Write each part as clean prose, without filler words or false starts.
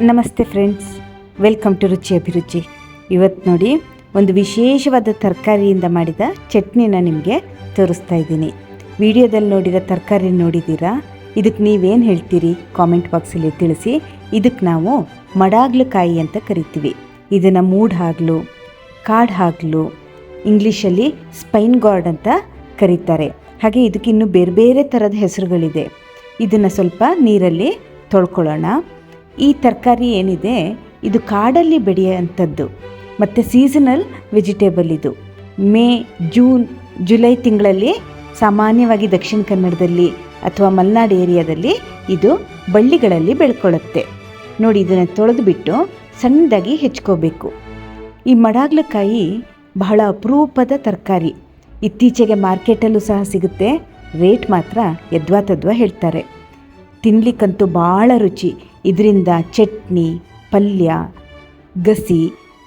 ನಮಸ್ತೆ friends, welcome to ರುಚಿ ಅಭಿರುಚಿ. ಇವತ್ತು ನೋಡಿ ಒಂದು ವಿಶೇಷವಾದ ತರಕಾರಿಯಿಂದ ಮಾಡಿದ ಚಟ್ನಿನ ನಿಮಗೆ ತೋರಿಸ್ತಾ ಇದ್ದೀನಿ. ವಿಡಿಯೋದಲ್ಲಿ ನೋಡಿದ ತರಕಾರಿ ನೋಡಿದ್ದೀರಾ? ಇದಕ್ಕೆ ನೀವೇನು ಹೇಳ್ತೀರಿ ಕಾಮೆಂಟ್ ಬಾಕ್ಸಲ್ಲಿ ತಿಳಿಸಿ. ಇದಕ್ಕೆ ನಾವು ಮಡಾಗ್ಲಕಾಯಿ ಅಂತ ಕರಿತೀವಿ. ಇದನ್ನು ಮೂಡ್ ಹಾಗಲು, ಕಾಡು ಹಾಗಲು, ಇಂಗ್ಲೀಷಲ್ಲಿ ಸ್ಪೈನ್ ಗಾರ್ಡ್ ಅಂತ ಕರೀತಾರೆ. ಹಾಗೆ ಇದಕ್ಕೆ ಇನ್ನೂ ಬೇರೆ ಬೇರೆ ಥರದ ಹೆಸರುಗಳಿದೆ. ಇದನ್ನು ಸ್ವಲ್ಪ ನೀರಲ್ಲಿ ತೊಳ್ಕೊಳ್ಳೋಣ. ಈ ತರಕಾರಿ ಏನಿದೆ ಇದು ಕಾಡಲ್ಲಿ ಬೆಳೆಯುವಂಥದ್ದು ಮತ್ತು ಸೀಸನಲ್ ವೆಜಿಟೇಬಲ್. ಇದು ಮೇ, ಜೂನ್, ಜುಲೈ ತಿಂಗಳಲ್ಲಿ ಸಾಮಾನ್ಯವಾಗಿ ದಕ್ಷಿಣ ಕನ್ನಡದಲ್ಲಿ ಅಥವಾ ಮಲೆನಾಡು ಏರಿಯಾದಲ್ಲಿ ಇದು ಬಳ್ಳಿಗಳಲ್ಲಿ ಬೆಳ್ಕೊಳ್ಳುತ್ತೆ. ನೋಡಿ, ಇದನ್ನು ತೊಳೆದುಬಿಟ್ಟು ಸಣ್ಣದಾಗಿ ಹೆಚ್ಕೋಬೇಕು. ಈ ಮಡಾಗ್ಲಕಾಯಿ ಬಹಳ ಅಪರೂಪದ ತರಕಾರಿ. ಇತ್ತೀಚೆಗೆ ಮಾರ್ಕೆಟಲ್ಲೂ ಸಹ ಸಿಗುತ್ತೆ. ರೇಟ್ ಮಾತ್ರ ಯದ್ವಾ ತದ್ವಾ ಹೇಳ್ತಾರೆ. ತಿನ್ನಲಿಕ್ಕಂತೂ ಭಾಳ ರುಚಿ. ಇದರಿಂದ ಚಟ್ನಿ, ಪಲ್ಯ, ಗಸಿ,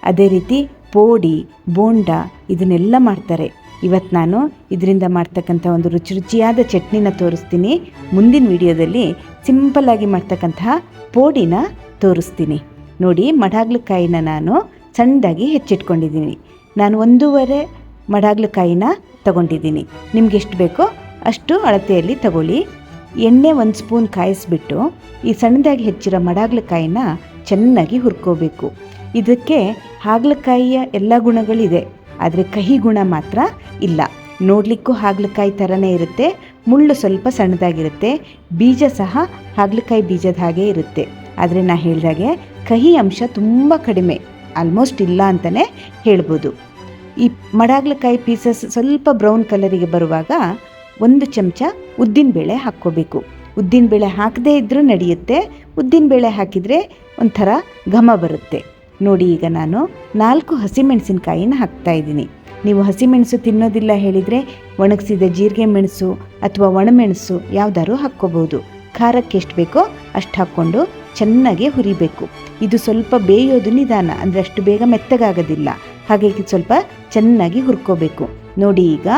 ಅದೇ ರೀತಿ ಪೋಡಿ, ಬೋಂಡ ಇದನ್ನೆಲ್ಲ ಮಾಡ್ತಾರೆ. ಇವತ್ತು ನಾನು ಇದರಿಂದ ಮಾಡ್ತಕ್ಕಂಥ ಒಂದು ರುಚಿಯಾದ ಚಟ್ನಿನ ತೋರಿಸ್ತೀನಿ. ಮುಂದಿನ ವಿಡಿಯೋದಲ್ಲಿ ಸಿಂಪಲ್ಲಾಗಿ ಮಾಡ್ತಕ್ಕಂತಹ ಪೋಡಿನ ತೋರಿಸ್ತೀನಿ. ನೋಡಿ, ಮಡಾಗ್ಲಕಾಯಿನ ನಾನು ಸಣ್ಣದಾಗಿ ಹೆಚ್ಚಿಟ್ಕೊಂಡಿದ್ದೀನಿ. ನಾನು 1.5 ಮಡಾಗ್ಲಕಾಯಿನ ತಗೊಂಡಿದ್ದೀನಿ. ನಿಮ್ಗೆ ಎಷ್ಟು ಬೇಕೋ ಅಷ್ಟು ಅಳತೆಯಲ್ಲಿ ತಗೊಳ್ಳಿ. ಎಣ್ಣೆ 1 ಸ್ಪೂನ್ ಕಾಯಿಸ್ಬಿಟ್ಟು ಈ ಸಣ್ಣದಾಗಿ ಹೆಚ್ಚಿರೋ ಮಡಾಗ್ಲಕಾಯಿನ ಚೆನ್ನಾಗಿ ಹುರ್ಕೋಬೇಕು. ಇದಕ್ಕೆ ಹಾಗಲಕಾಯಿಯ ಎಲ್ಲ ಗುಣಗಳಿದೆ, ಆದರೆ ಕಹಿ ಗುಣ ಮಾತ್ರ ಇಲ್ಲ. ನೋಡಲಿಕ್ಕೂ ಹಾಗಲಕಾಯಿ ಥರನೇ ಇರುತ್ತೆ. ಮುಳ್ಳು ಸ್ವಲ್ಪ ಸಣ್ಣದಾಗಿರುತ್ತೆ. ಬೀಜ ಸಹ ಹಾಗಲಕಾಯಿ ಬೀಜದ ಹಾಗೆ ಇರುತ್ತೆ. ಆದರೆ ನಾನು ಹೇಳಿದಾಗೆ ಕಹಿ ಅಂಶ ತುಂಬ ಕಡಿಮೆ, ಆಲ್ಮೋಸ್ಟ್ ಇಲ್ಲ ಅಂತಲೇ ಹೇಳ್ಬೋದು. ಈ ಮಡಾಗ್ಲಕಾಯಿ ಪೀಸಸ್ ಸ್ವಲ್ಪ ಬ್ರೌನ್ ಕಲರಿಗೆ ಬರುವಾಗ 1 ಚಮಚ ಉದ್ದಿನಬೇಳೆ ಹಾಕ್ಕೋಬೇಕು. ಉದ್ದಿನಬೇಳೆ ಹಾಕದೇ ಇದ್ದರೂ ನಡೆಯುತ್ತೆ. ಉದ್ದಿನಬೇಳೆ ಹಾಕಿದರೆ ಒಂಥರ ಘಮ ಬರುತ್ತೆ. ನೋಡಿ, ಈಗ ನಾನು 4 ಹಸಿಮೆಣಸಿನಕಾಯಿನ ಹಾಕ್ತಾಯಿದ್ದೀನಿ. ನೀವು ಹಸಿಮೆಣಸು ತಿನ್ನೋದಿಲ್ಲ ಹೇಳಿದರೆ ಒಣಗಿಸಿದ ಜೀರಿಗೆ ಮೆಣಸು ಅಥವಾ ಒಣಮೆಣಸು ಯಾವುದಾದ್ರು ಹಾಕ್ಕೋಬೋದು. ಖಾರಕ್ಕೆ ಎಷ್ಟು ಬೇಕೋ ಅಷ್ಟು ಹಾಕ್ಕೊಂಡು ಚೆನ್ನಾಗಿ ಹುರಿಬೇಕು. ಇದು ಸ್ವಲ್ಪ ಬೇಯೋದು ನಿಧಾನ, ಅಂದರೆ ಅಷ್ಟು ಬೇಗ ಮೆತ್ತಗಾಗೋದಿಲ್ಲ. ಹಾಗಾಗಿ ಸ್ವಲ್ಪ ಚೆನ್ನಾಗಿ ಹುರ್ಕೋಬೇಕು. ನೋಡಿ, ಈಗ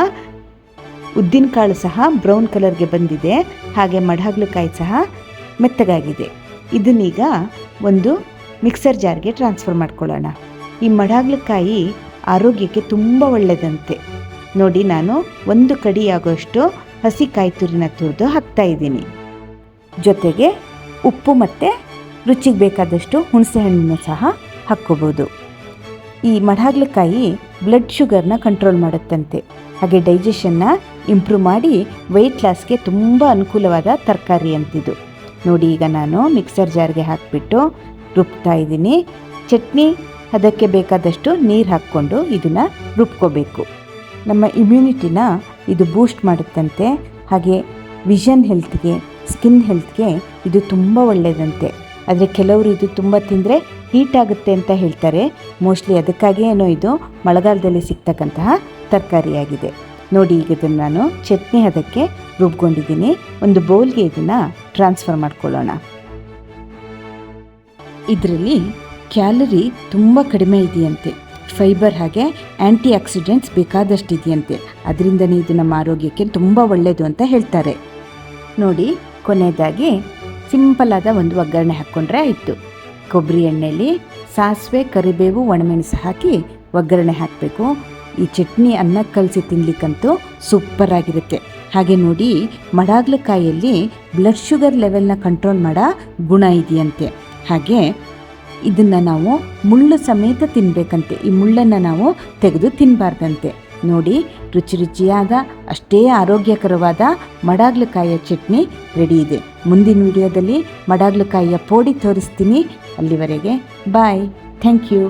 ಉದ್ದಿನಕಾಳು ಸಹ ಬ್ರೌನ್ ಕಲರ್ಗೆ ಬಂದಿದೆ. ಹಾಗೆ ಮಡಾಗ್ಲಕಾಯಿ ಸಹ ಮೆತ್ತಗಾಗಿದೆ. ಇದನ್ನೀಗ ಒಂದು ಮಿಕ್ಸರ್ ಜಾರ್ಗೆ ಟ್ರಾನ್ಸ್ಫರ್ ಮಾಡ್ಕೊಳ್ಳೋಣ. ಈ ಮಡಾಗ್ಲಕಾಯಿ ಆರೋಗ್ಯಕ್ಕೆ ತುಂಬ ಒಳ್ಳೆಯದಂತೆ. ನೋಡಿ, ನಾನು 1 ಕಡಿ ಆಗೋಷ್ಟು ಹಸಿ ಕಾಯಿ ತುರಿನ ತುರಿದು ಹಾಕ್ತಾಯಿದ್ದೀನಿ. ಜೊತೆಗೆ ಉಪ್ಪು ಮತ್ತು ರುಚಿಗೆ ಬೇಕಾದಷ್ಟು ಹುಣಸೆ ಹಣ್ಣನ್ನು ಸಹ ಹಾಕ್ಕೋಬೋದು. ಈ ಮಡಾಗ್ಲಕಾಯಿ ಬ್ಲಡ್ ಶುಗರ್ನ ಕಂಟ್ರೋಲ್ ಮಾಡುತ್ತಂತೆ. ಹಾಗೆ ಡೈಜೆಷನ್ನ ಇಂಪ್ರೂವ್ ಮಾಡಿ ವೆಯ್ಟ್ ಲಾಸ್ಗೆ ತುಂಬ ಅನುಕೂಲವಾದ ತರಕಾರಿ ಅಂತಿದ್ದು. ನೋಡಿ, ಈಗ ನಾನು ಮಿಕ್ಸರ್ ಜಾರ್ಗೆ ಹಾಕಿಬಿಟ್ಟು ರುಬ್ತಾ ಇದ್ದೀನಿ. ಚಟ್ನಿ ಅದಕ್ಕೆ ಬೇಕಾದಷ್ಟು ನೀರು ಹಾಕ್ಕೊಂಡು ಇದನ್ನು ರುಬ್ಕೋಬೇಕು. ನಮ್ಮ ಇಮ್ಯುನಿಟಿನ ಇದು ಬೂಸ್ಟ್ ಮಾಡುತ್ತಂತೆ. ಹಾಗೆ ವಿಷನ್ ಹೆಲ್ತ್ಗೆ, ಸ್ಕಿನ್ ಹೆಲ್ತ್ಗೆ ಇದು ತುಂಬ ಒಳ್ಳೆಯದಂತೆ. ಆದರೆ ಕೆಲವರು ಇದು ತುಂಬ ತಿಂದರೆ ಹೀಟ್ ಆಗುತ್ತೆ ಅಂತ ಹೇಳ್ತಾರೆ. ಮೋಸ್ಟ್ಲಿ ಅದಕ್ಕಾಗಿ ಏನೋ ಇದು ಮಳೆಗಾಲದಲ್ಲಿ ಸಿಗ್ತಕ್ಕಂತಹ ತರಕಾರಿಯಾಗಿದೆ. ನೋಡಿ, ಈಗ ಇದನ್ನು ನಾನು ಚಟ್ನಿ ಅದಕ್ಕೆ ರುಬ್ಕೊಂಡಿದ್ದೀನಿ. ಒಂದು ಬೌಲ್ಗೆ ಇದನ್ನು ಟ್ರಾನ್ಸ್ಫರ್ ಮಾಡ್ಕೊಳ್ಳೋಣ. ಇದರಲ್ಲಿ ಕ್ಯಾಲರಿ ತುಂಬ ಕಡಿಮೆ ಇದೆಯಂತೆ. ಫೈಬರ್ ಹಾಗೆ ಆ್ಯಂಟಿ ಆಕ್ಸಿಡೆಂಟ್ಸ್ ಬೇಕಾದಷ್ಟು ಇದೆಯಂತೆ. ಅದರಿಂದನೇ ಇದು ನಮ್ಮ ಆರೋಗ್ಯಕ್ಕೆ ತುಂಬ ಒಳ್ಳೆಯದು ಅಂತ ಹೇಳ್ತಾರೆ. ನೋಡಿ, ಕೊನೆಯದಾಗಿ ಸಿಂಪಲ್ಲಾದ ಒಂದು ಒಗ್ಗರಣೆ ಹಾಕ್ಕೊಂಡ್ರೆ ಆಯಿತು. ಕೊಬ್ಬರಿ ಎಣ್ಣೆಯಲ್ಲಿ ಸಾಸಿವೆ, ಕರಿಬೇವು, ಒಣಮೆಣಸು ಹಾಕಿ ಒಗ್ಗರಣೆ ಹಾಕಬೇಕು. ಈ ಚಟ್ನಿ ಅನ್ನಕ್ಕೆ ಕಲಸಿ ತಿನ್ನಲಿಕ್ಕಂತೂ ಸೂಪರಾಗಿರುತ್ತೆ. ಹಾಗೆ ನೋಡಿ, ಮಡಾಗ್ಲಕಾಯಿಯಲ್ಲಿ ಬ್ಲಡ್ ಶುಗರ್ ಲೆವೆಲ್ನ ಕಂಟ್ರೋಲ್ ಮಾಡೋ ಗುಣ ಇದೆಯಂತೆ. ಹಾಗೆ ಇದನ್ನು ನಾವು ಮುಳ್ಳು ಸಮೇತ ತಿನ್ನಬೇಕಂತೆ. ಈ ಮುಳ್ಳನ್ನು ನಾವು ತೆಗೆದು ತಿನ್ನಬಾರ್ದಂತೆ. ನೋಡಿ, ರುಚಿಯಾದ ಅಷ್ಟೇ ಆರೋಗ್ಯಕರವಾದ ಮಡಾಗ್ಲಕಾಯಿಯ ಚಟ್ನಿ ರೆಡಿ ಇದೆ. ಮುಂದಿನ ವಿಡಿಯೋದಲ್ಲಿ ಮಡಾಗ್ಲಕಾಯಿಯ ಪೋಡಿ ತೋರಿಸ್ತೀನಿ. ಅಲ್ಲಿವರೆಗೆ ಬಾಯ್. Thank you.